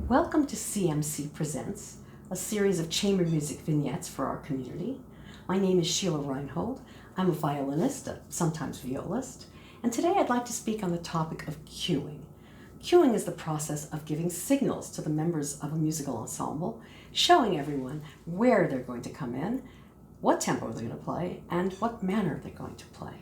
Welcome to CMC Presents, a series of chamber music vignettes for our community. My name is Sheila Reinhold. I'm a violinist, sometimes violist, and today I'd like to speak on the topic of cueing. Cueing is the process of giving signals to the members of a musical ensemble, showing everyone where they're going to come in, what tempo they're going to play, and what manner they're going to play.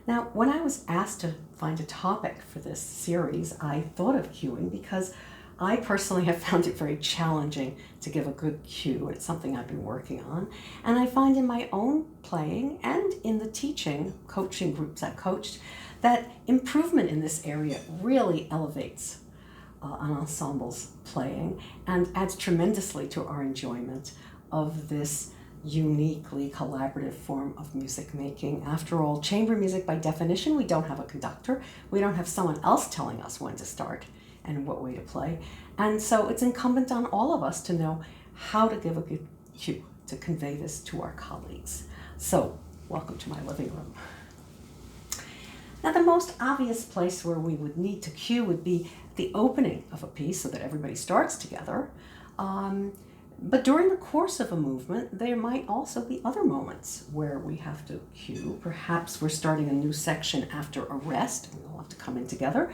Now, when I was asked to find a topic for this series, I thought of cueing because I personally have found it very challenging to give a good cue. It's something I've been working on. And I find in my own playing and in the coaching groups I've coached, that improvement in this area really elevates an ensemble's playing and adds tremendously to our enjoyment of this uniquely collaborative form of music making. After all, chamber music, by definition, we don't have a conductor. We don't have someone else telling us when to start and what way to play. And so it's incumbent on all of us to know how to give a good cue to convey this to our colleagues. So, welcome to my living room. Now, the most obvious place where we would need to cue would be the opening of a piece so that everybody starts together. But during the course of a movement, there might also be other moments where we have to cue. Perhaps we're starting a new section after a rest, and we'll have to come in together.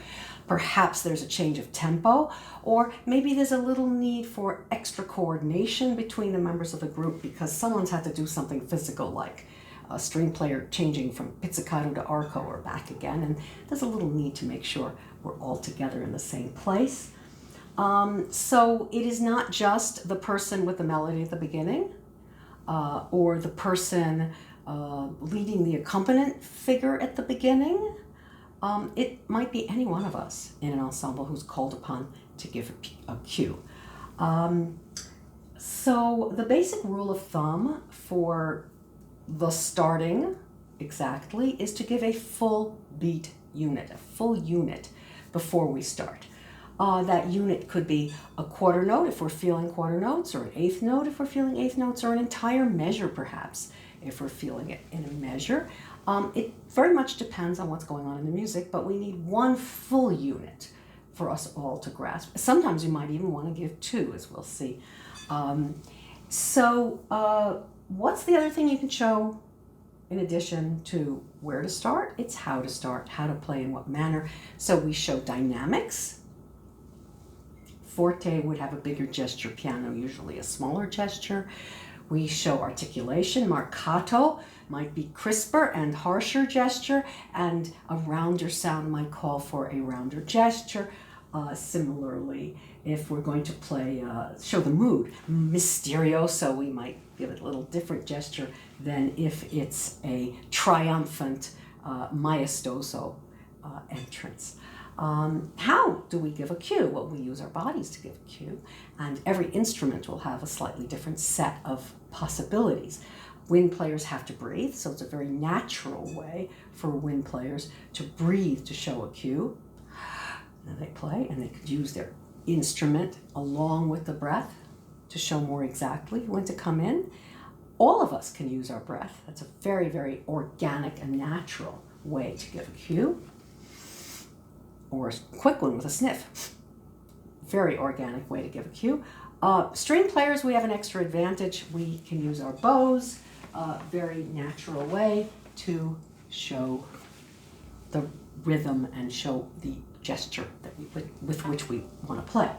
Perhaps there's a change of tempo, or maybe there's a little need for extra coordination between the members of the group because someone's had to do something physical, like a string player changing from pizzicato to arco or back again, and there's a little need to make sure we're all together in the same place. So it is not just the person with the melody at the beginning or the person leading the accompaniment figure at the beginning. It might be any one of us in an ensemble who's called upon to give a cue. So the basic rule of thumb for the starting exactly is to give a full beat unit, a full unit before we start. That unit could be a quarter note if we're feeling quarter notes, or an eighth note if we're feeling eighth notes, or an entire measure perhaps if we're feeling it in a measure. It very much depends on what's going on in the music, but we need one full unit for us all to grasp. Sometimes you might even want to give two, as we'll see. What's the other thing you can show in addition to where to start? It's how to start, how to play in what manner. So we show dynamics. Forte would have a bigger gesture, piano usually a smaller gesture. We show articulation. Marcato might be crisper and harsher gesture, and a rounder sound might call for a rounder gesture. Similarly, if we're going to play, show the mood, misterioso, we might give it a little different gesture than if it's a triumphant, maestoso entrance. How do we give a cue? Well, we use our bodies to give a cue, and every instrument will have a slightly different set of possibilities. Wind players have to breathe, so it's a very natural way for wind players to breathe to show a cue. And they play, and they could use their instrument along with the breath to show more exactly when to come in. All of us can use our breath. That's a very, very organic and natural way to give a cue. Or a quick one with a sniff. Very organic way to give a cue. String players, we have an extra advantage. We can use our bows, very natural way to show the rhythm and show the gesture that with which we want to play.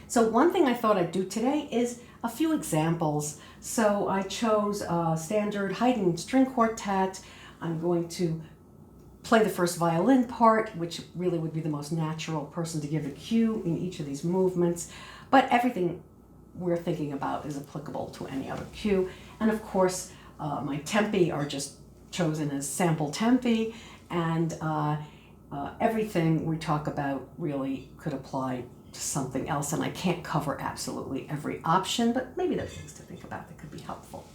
So one thing I thought I'd do today is a few examples. So I chose standard Haydn string quartet. I'm going to play the first violin part, which really would be the most natural person to give a cue in each of these movements. But everything we're thinking about is applicable to any other cue. And of course, my tempi are just chosen as sample tempi, and everything we talk about really could apply to something else. And I can't cover absolutely every option, but maybe there are things to think about that could be helpful.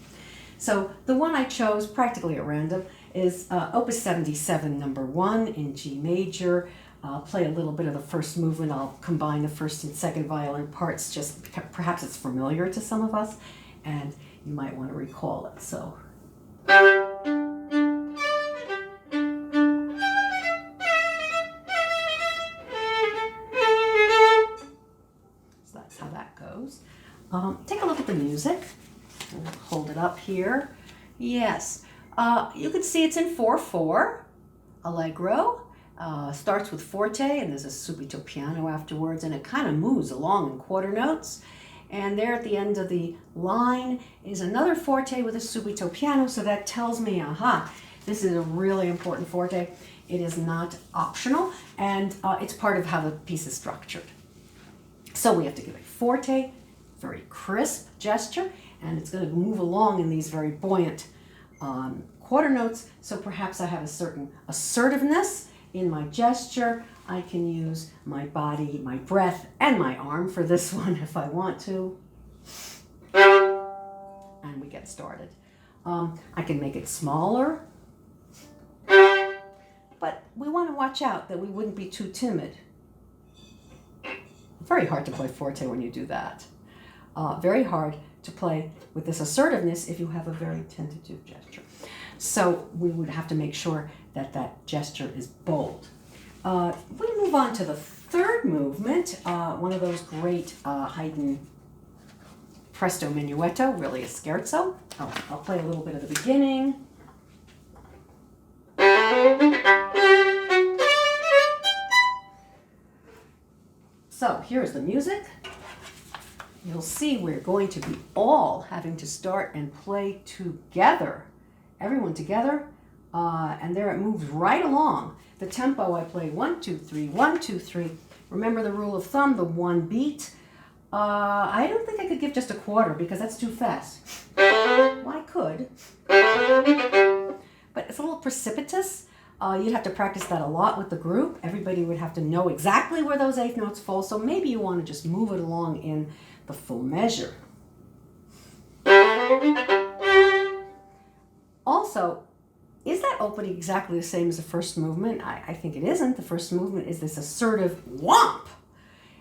So the one I chose practically at random is Opus 77, number 1 in G major. I'll play a little bit of the first movement. I'll combine the first and second violin parts, just perhaps it's familiar to some of us, and you might want to recall it. So. that goes. Take a look at the music. I'll hold it up here. Yes, you can see it's in 4/4, allegro. Starts with forte, and there's a subito piano afterwards, and it kind of moves along in quarter notes. And there at the end of the line is another forte with a subito piano, so that tells me, aha, this is a really important forte. It is not optional, and it's part of how the piece is structured. So we have to give a forte, very crisp gesture, and it's going to move along in these very buoyant quarter notes. So perhaps I have a certain assertiveness in my gesture. I can use my body, my breath, and my arm for this one if I want to. And we get started. I can make it smaller, but we want to watch out that we wouldn't be too timid. Very hard to play forte when you do that. Very hard to play with this assertiveness if you have a very tentative gesture. So we would have to make sure that that gesture is bold. We move on to the third movement, one of those great Haydn presto minuetto, really a scherzo. I'll play a little bit of the beginning. So here's the music. You'll see we're going to be all having to start and play together. Everyone together, and there it moves right along. The tempo I play 1, 2, 3, 1, 2, 3. Remember the rule of thumb, the one beat. I don't think I could give just a quarter because that's too fast. Well, I could, but it's a little precipitous. You'd have to practice that a lot with the group. Everybody would have to know exactly where those eighth notes fall, so maybe you want to just move it along in the full measure. Also, is that opening exactly the same as the first movement? I think it isn't. The first movement is this assertive whomp.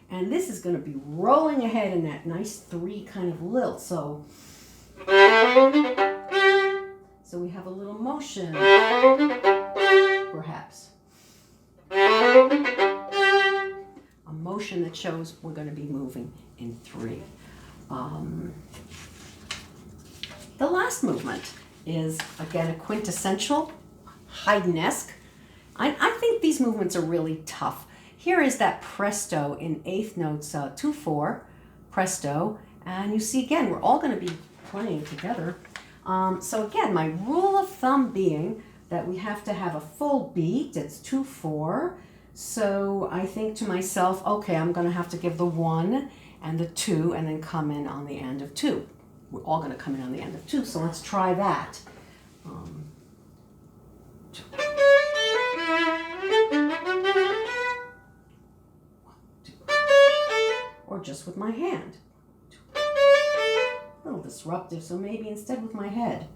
And this is going to be rolling ahead in that nice 3 kind of lilt. So we have a little motion, perhaps. A motion that shows we're going to be moving in 3. The last movement is, again, a quintessential Haydn-esque. I think these movements are really tough. Here is that presto in eighth notes, 2/4 presto, and you see again we're all going to be playing together. So again, my rule of thumb being that we have to have a full beat. It's 2/4. So I think to myself, okay, I'm going to have to give the 1 and the 2 and then come in on the end of 2. We're all going to come in on the end of 2, so let's try that. Or just with my hand. A little disruptive, so maybe instead with my head.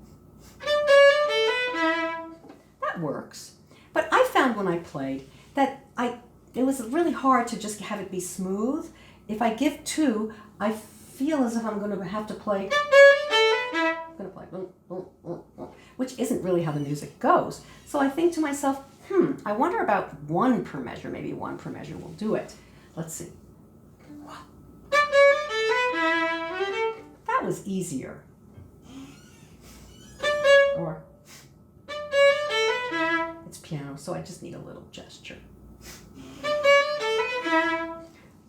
That works. But I found when I played that it was really hard to just have it be smooth. If I give 2, I feel as if I'm going to have to play, which isn't really how the music goes. So I think to myself, I wonder about 1 per measure. Maybe 1 per measure will do it. Let's see. That was easier. Or it's piano, so I just need a little gesture.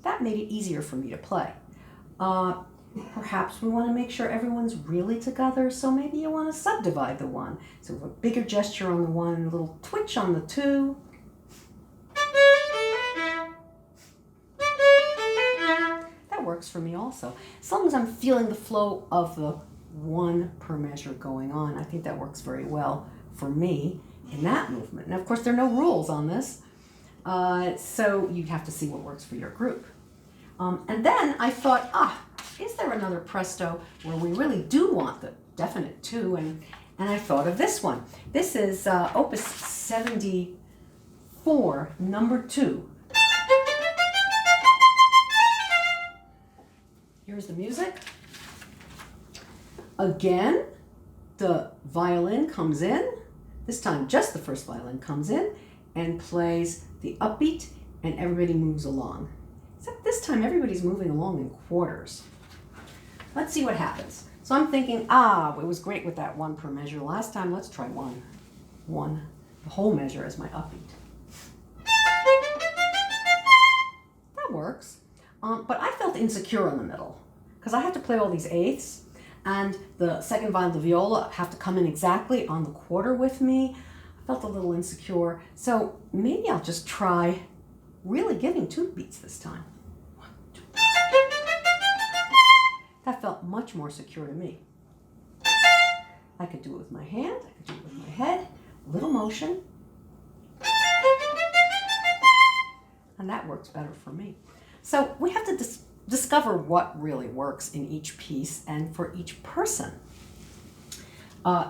That made it easier for me to play. Perhaps we want to make sure everyone's really together, so maybe you want to subdivide the 1. So a bigger gesture on the 1, a little twitch on the 2. That works for me also. As long as I'm feeling the flow of the 1 per measure going on, I think that works very well for me in that movement. Now, of course, there are no rules on this, so you have to see what works for your group. And then I thought, is there another presto where we really do want the definite 2? And I thought of this one. This is Opus 74, number 2. Here's the music. Again, the violin comes in. This time, just the first violin comes in and plays the upbeat, and everybody moves along. Except this time everybody's moving along in quarters. Let's see what happens. So I'm thinking, it was great with that 1 per measure last time. Let's try 1. 1, the whole measure as my upbeat. That works. But I felt insecure in the middle because I had to play all these eighths, and the second violin, the viola, have to come in exactly on the quarter with me. I felt a little insecure. So maybe I'll just try really giving 2 beats this time. 1, 2. That felt much more secure to me. I could do it with my hand, I could do it with my head, a little motion. And that works better for me. So we have to discover what really works in each piece and for each person.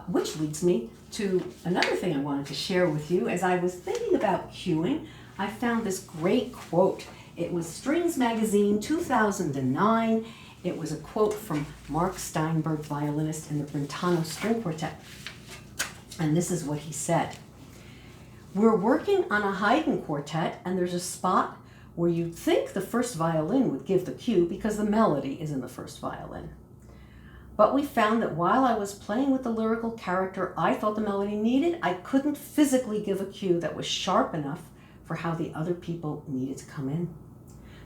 Which leads me to another thing I wanted to share with you. As I was thinking about cueing, I found this great quote. It was Strings Magazine, 2009. It was a quote from Mark Steinberg, violinist in the Brentano String Quartet. And this is what he said. We're working on a Haydn quartet, and there's a spot where you'd think the first violin would give the cue because the melody is in the first violin. But we found that while I was playing with the lyrical character I thought the melody needed, I couldn't physically give a cue that was sharp enough for how the other people needed to come in.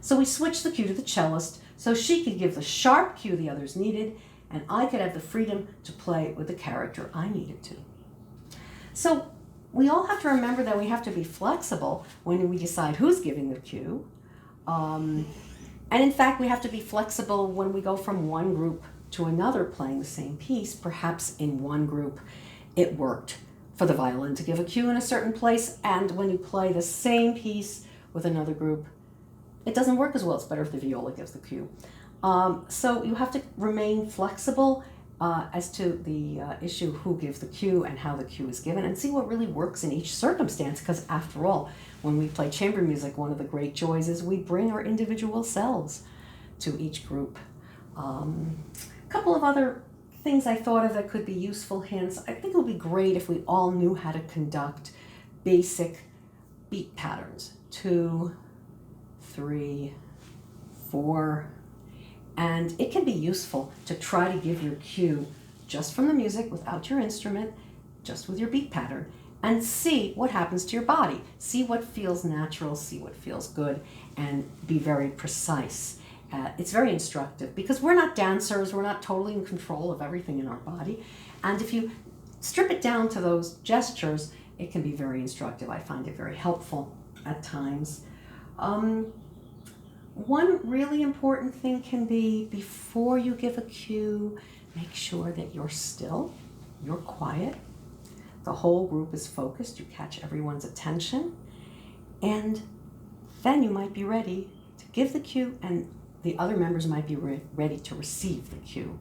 So we switched the cue to the cellist so she could give the sharp cue the others needed, and I could have the freedom to play with the character I needed to. So we all have to remember that we have to be flexible when we decide who's giving the cue. And in fact, we have to be flexible when we go from one group to another playing the same piece. Perhaps in one group it worked for the violin to give a cue in a certain place, and when you play the same piece with another group, it doesn't work as well. It's better if the viola gives the cue. So you have to remain flexible as to the issue who gives the cue and how the cue is given, and see what really works in each circumstance, because after all, when we play chamber music, one of the great joys is we bring our individual selves to each group. A couple of other things I thought of that could be useful hints. I think it would be great if we all knew how to conduct basic beat patterns. 2, 3, 4, and it can be useful to try to give your cue just from the music without your instrument, just with your beat pattern, and see what happens to your body. See what feels natural, see what feels good, and be very precise. It's very instructive because we're not dancers, we're not totally in control of everything in our body, and if you strip it down to those gestures, it can be very instructive. I find it very helpful at times. One really important thing can be, before you give a cue, make sure that you're still, you're quiet, the whole group is focused, you catch everyone's attention, and then you might be ready to give the cue, and the other members might be ready to receive the cue.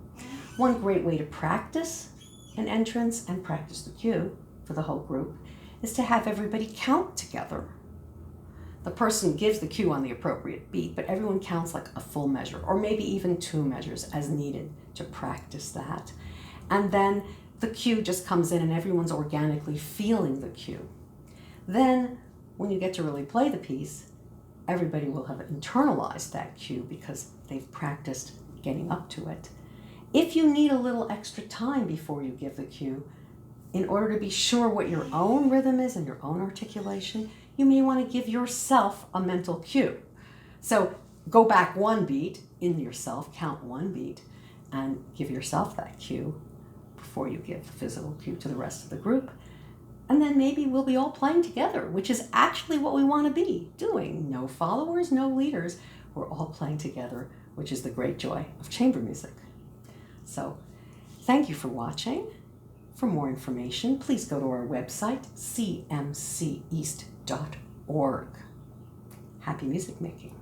One great way to practice an entrance and practice the cue for the whole group is to have everybody count together. The person gives the cue on the appropriate beat, but everyone counts like a full measure, or maybe even 2 measures as needed to practice that. And then the cue just comes in and everyone's organically feeling the cue. Then, when you get to really play the piece, everybody will have internalized that cue because they've practiced getting up to it. If you need a little extra time before you give the cue, in order to be sure what your own rhythm is and your own articulation, you may want to give yourself a mental cue. So go back 1 beat in yourself, count 1 beat, and give yourself that cue before you give the physical cue to the rest of the group. And then maybe we'll be all playing together, which is actually what we want to be doing. No followers, no leaders. We're all playing together, which is the great joy of chamber music. So thank you for watching. For more information, please go to our website, cmceast.org. Happy music making.